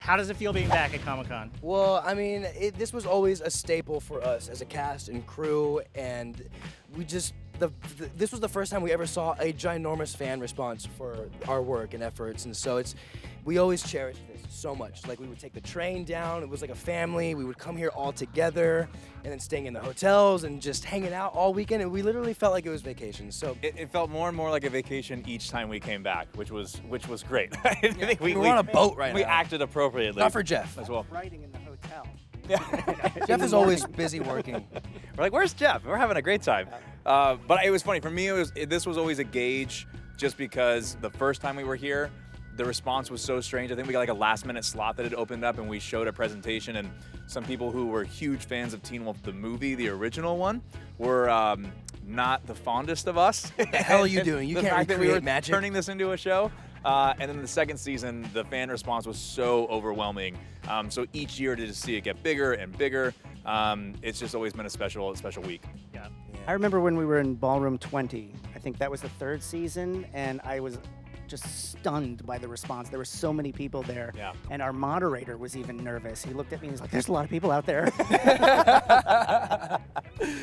How does it feel being back at Comic-Con? Well, I mean, this was always a staple for us as a cast and crew, and we just, this was the first time we ever saw a ginormous fan response for our work and efforts, and so we always cherished this so much. Like, we would take the train down, it was like a family, we would come here all together, and then staying in the hotels and just hanging out all weekend, and we literally felt like it was vacation. So it felt more and more like a vacation each time we came back, which was great. I think we're on a boat right now. We acted appropriately. Not for Jeff. As well. Writing in the hotel. Yeah. Jeff is always busy working. We're like, where's Jeff? We're having a great time. But it was funny. For me, this was always a gauge just because the first time we were here, the response was so strange. I think we got like a last-minute slot that had opened up, and we showed a presentation, and some people who were huge fans of Teen Wolf, the movie, the original one, were not the fondest of us. What the hell are you doing? You the can't fact that we recreate were magic. turning this into a show. And then the second season, the fan response was so overwhelming. So each year to just see it get bigger and bigger, it's just always been a special week. Yeah. I remember when we were in Ballroom 20. I think that was the third season, and I was just stunned by the response. There were so many people there, Yeah. and our moderator was even nervous. He looked at me and he's like, there's a lot of people out there.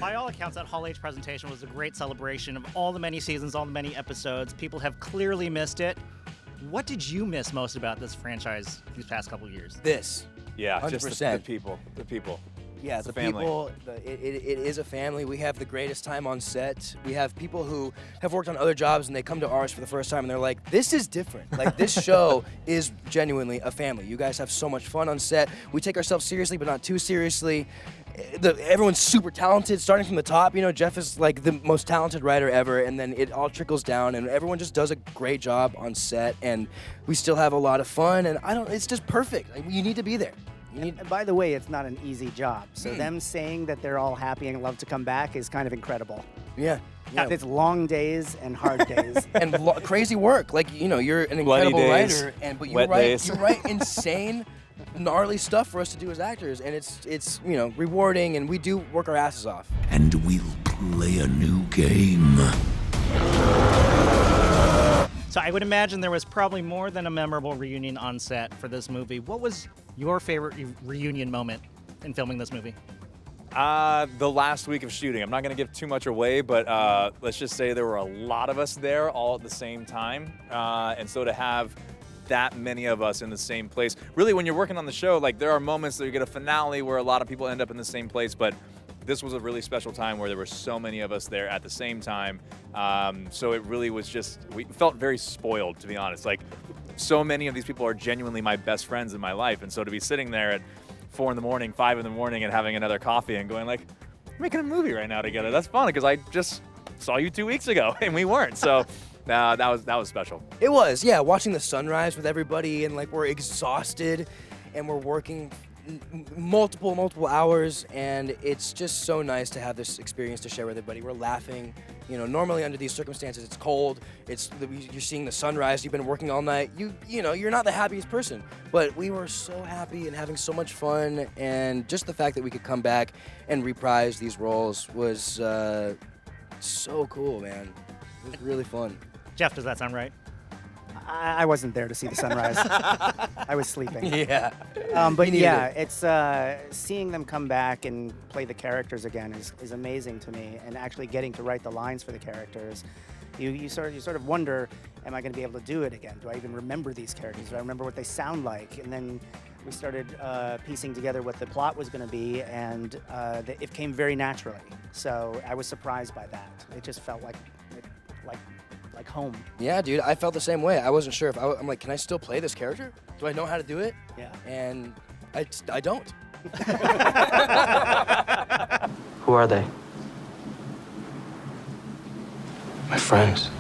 By all accounts, that Hall H presentation was a great celebration of all the many seasons, all the many episodes. People have clearly missed it. What did you miss most about this franchise these past couple of years? This. Yeah, just 100%. the people. Yeah, It's the a family. people, it is a family. We have the greatest time on set. We have people who have worked on other jobs and they come to ours for the first time and they're like, this is different. Like, this show is genuinely a family. You guys have so much fun on set. We take ourselves seriously, but not too seriously. Everyone's super talented, starting from the top. You know, Jeff is like the most talented writer ever, and then it all trickles down, and everyone just does a great job on set, and we still have a lot of fun, and it's just perfect. Like, you need to be there. And by the way, it's not an easy job. So them saying that they're all happy and love to come back is kind of incredible. Yeah. It's long days and hard days. And crazy work. Like, you know, you're an Bloody incredible days, writer, but wet days. you write insane, gnarly stuff for us to do as actors, and it's you know, rewarding, and we do work our asses off. And we'll play a new game. So I would imagine there was probably more than a memorable reunion on set for this movie. What was your favorite reunion moment in filming this movie? The last week of shooting. I'm not going to give too much away, but let's just say there were a lot of us there all at the same time. And so to have that many of us in the same place, really when you're working on the show, like there are moments that you get a finale where a lot of people end up in the same place, but this was a really special time where there were so many of us there at the same time. So it really was just, we felt very spoiled, to be honest. Like, so many of these people are genuinely my best friends in my life. And so to be sitting there at 4 in the morning, 5 in the morning, and having another coffee and going like, we're making a movie right now together. That's fun, because I just saw you 2 weeks ago and we weren't. So that was special. It was, yeah, watching the sunrise with everybody, and like we're exhausted and we're working multiple hours, and it's just so nice to have this experience to share with everybody. We're laughing. You know, normally under these circumstances, it's cold. You're seeing the sunrise. You've been working all night. You know, you're not the happiest person, but we were so happy and having so much fun, and just the fact that we could come back and reprise these roles was so cool, man. It was really fun. Jeff, does that sound right? I wasn't there to see the sunrise. I was sleeping. Yeah. But yeah, it's seeing them come back and play the characters again is amazing to me, and actually getting to write the lines for the characters. You sort of wonder, am I going to be able to do it again? Do I even remember these characters? Do I remember what they sound like? And then we started piecing together what the plot was going to be, and it came very naturally. So I was surprised by that. It just felt like home. Yeah, dude, I felt the same way. I wasn't sure if I'm like, can I still play this character? Do I know how to do it? Yeah. And I don't. Who are they? My friends.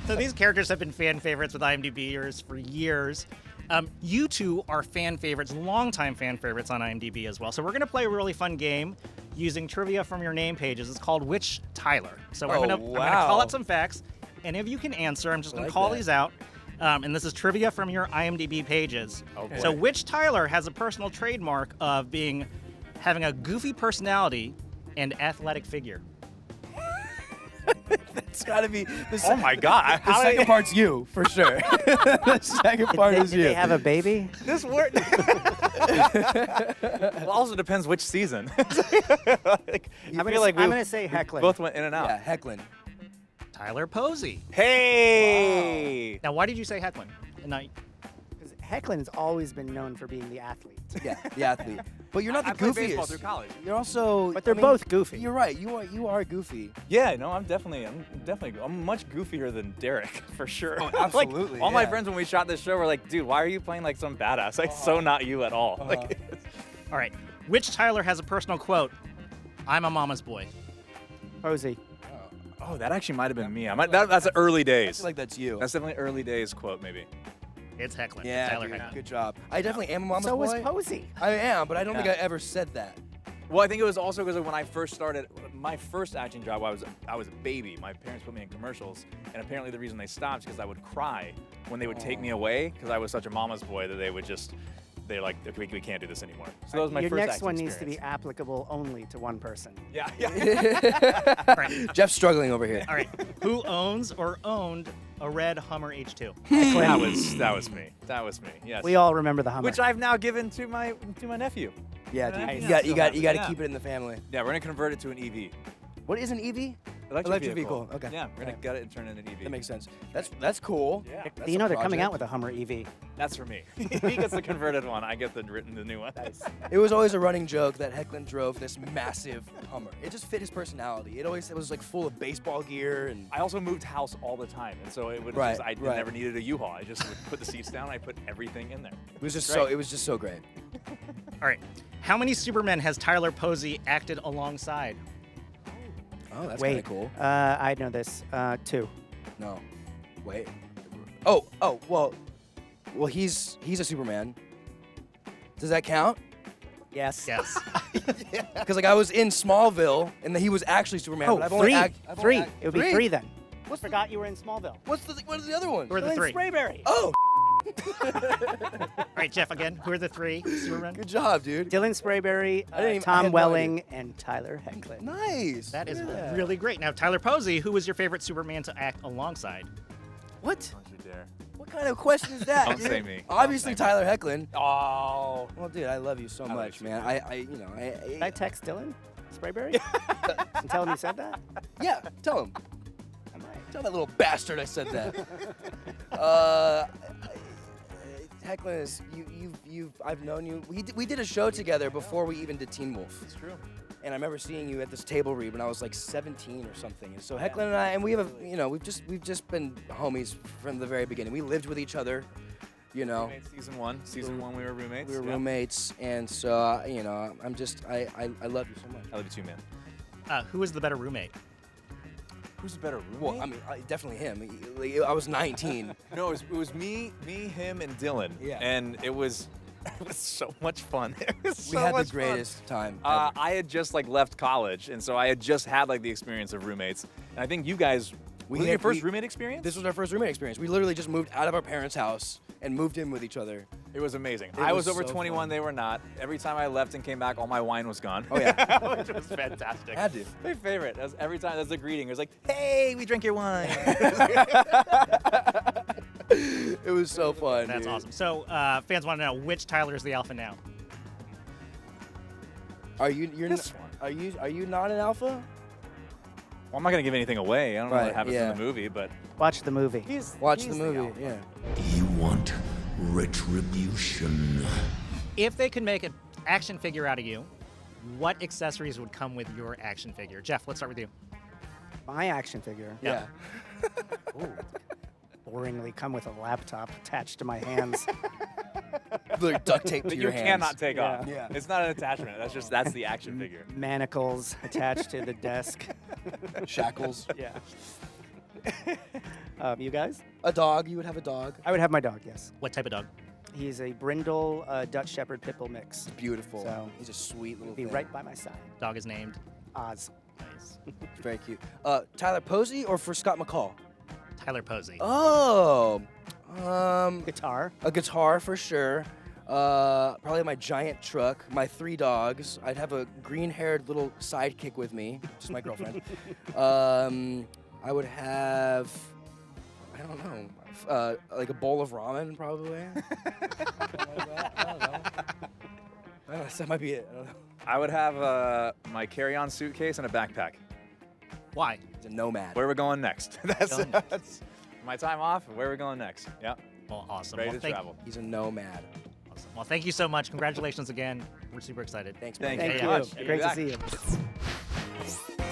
So these characters have been fan favorites with IMDbers for years. You two are fan favorites, longtime fan favorites on IMDb as well. So we're going to play a really fun game using trivia from your name pages. It's called Which Tyler. So I'm going to call out some facts. And if you can answer, I'm just going to call these out. And this is trivia from your IMDb pages. Okay. So which Tyler has a personal trademark of having a goofy personality and athletic figure? It's gotta be. Oh my God! The second part's you for sure. The second part is Did you. they have a baby? This word. Well, also depends which season. Like, you I'm feel like going to say Hoechlin. both went in and out. Yeah, Hoechlin. Tyler Posey. Hey. Now, why did you say Hoechlin? And not Because Hoechlin's always been known for being the athlete. Yeah, the athlete. But you're not I the played baseball goofiest. through college. You're also. But they're both goofy. You're right. You are goofy. Yeah, no, I'm much goofier than Derek for sure. Oh, absolutely, Like, all my yeah. friends when we shot this show were like, dude, why are you playing like some badass? Like, so not you at all. Like, all right. Which Tyler has a personal quote? I'm a mama's boy. Posey. oh, that actually might have been me. That's early I days. feel like that's you. That's definitely early days quote, maybe. It's Hoechlin. Yeah, Tyler dude, Hoechlin. good job. I definitely am a mama's So boy. was Posey. I am, but I don't think Yeah. I ever said that. Well, I think it was also because when I first started, my first acting job, I was a baby. My parents put me in commercials, and apparently the reason they stopped is because I would cry when they would take me away because I was such a mama's boy that they're like, okay, we can't do this anymore. So that was my Your first next acting one needs to be experience. applicable only to one person. Yeah. All right. Jeff's struggling over here. All right. Who owns or owned a red Hummer H2? that was me. That was me. Yes. We all remember the Hummer. Which I've now given to my nephew. Yeah, Yeah, dude. yeah, You got to yeah. keep it in the family. Yeah, we're gonna convert it to an EV. What is an EV? Electric vehicle. Okay. Yeah, we're gonna gut it and turn it into an EV. That makes sense. That's cool. Yeah. That's you know a they're coming project. out with a Hummer EV. That's for me. He gets the converted one. I get the new one. It was always a running joke that Hoechlin drove this massive Hummer. It just fit his personality. It was like full of baseball gear and. I also moved house all the time, and so it would Right, I right. never needed a U-Haul. I just would put the seats down. And I put everything in there. It was just Great. so great. All right. How many Supermen has Tyler Posey acted alongside? Oh, that's kind Wait, of cool. I know this. 2. No, wait. Oh, well, he's a Superman. Does that count? Yes. Yes. Because like I was in Smallville and he was actually Superman. Oh, but I've only 3. I've only 3. act- It would be 3? 3 then. I forgot you were in Smallville. What are the other ones? Who are the Dylan three? Sprayberry. Oh, All right, Jeff, again. Who are the three Supermen? good job, dude. Dylan Sprayberry, I didn't even- I Tom had no Welling, and Tyler Hoechlin. Nice. That is Yeah. really great. Now, Tyler Posey, who was your favorite Superman to act alongside? What? Don't you dare. What kind of question is that? Don't dude? say me. Obviously, Don't say Tyler Hoechlin. Oh. Well, dude, I love you so I love much, you man. Did I text Dylan Sprayberry and tell him you said that? Yeah, tell him. I might. Tell that little bastard I said that. Hoechlin is I've known you. We did a show together before we even did Teen Wolf. It's true. And I remember seeing you at this table read when I was like 17 or something. And so Hoechlin and I, and we have we've just been homies from the very beginning. We lived with each other, you know. Roommates, season one, we were roommates. We were Yeah. roommates, and so I love you so much. I love you too, man. Who was the better roommate? Who's a better roommate? Well, I mean, definitely him. I was 19. No, it was me, him, and Dylan. Yeah. And it was so much fun. It was We so had much the greatest time. fun. ever. I had just left college, and so I had just had the experience of roommates. And I think you guys, was it your first roommate experience? This was our first roommate experience. We literally just moved out of our parents' house and moved in with each other. It was amazing. It I was was over so 21, fun. they were not. Every time I left and came back, all my wine was gone. Oh, yeah. Which was fantastic. Had to. My favorite. Every time, that's the greeting. It was like, hey, we drank your wine. It was so fun. That's dude. awesome. So, fans want to know which Tyler is the alpha now. Are you? You're This Are you not an alpha? Well, I'm not going to give anything away. I don't know Right, what happens yeah. in the movie, but Watch the movie. Watch he's the movie. alpha. Yeah. You want retribution. If they could make an action figure out of you, what accessories would come with your action figure? Jeff, let's start with you. My action figure. Yeah. Boringly come with a laptop attached to my hands. Like duct tape to that your you hands. cannot take off. Yeah. It's not an attachment. That's the action figure. Manacles attached to the desk. Shackles. Yeah. You guys? A dog. You would have a dog. I would have my dog, yes. What type of dog? He's a Brindle Dutch Shepherd Pit Bull mix. Beautiful. So- He's a sweet little Be thing. right by my side. Dog is named. Oz. Nice. Very cute. Tyler Posey or for Scott McCall? Tyler Posey. Oh. Guitar. A guitar for sure. Probably my giant truck, my 3 dogs. I'd have a green-haired little sidekick with me, just my girlfriend. I would have, I don't know, like a bowl of ramen probably. Something like that. I don't know. That might be it. I don't know. I would have my carry-on suitcase and a backpack. Why? He's a nomad. Where are we going next? that's, Going next. that's my time off. Where are we going next? Yeah. Well, awesome. Ready Well, to travel. He's a nomad. Awesome. Well, thank you so much. Congratulations again. We're super excited. Thanks, Thank man. you. Thank very you. much. Great to Back. see you.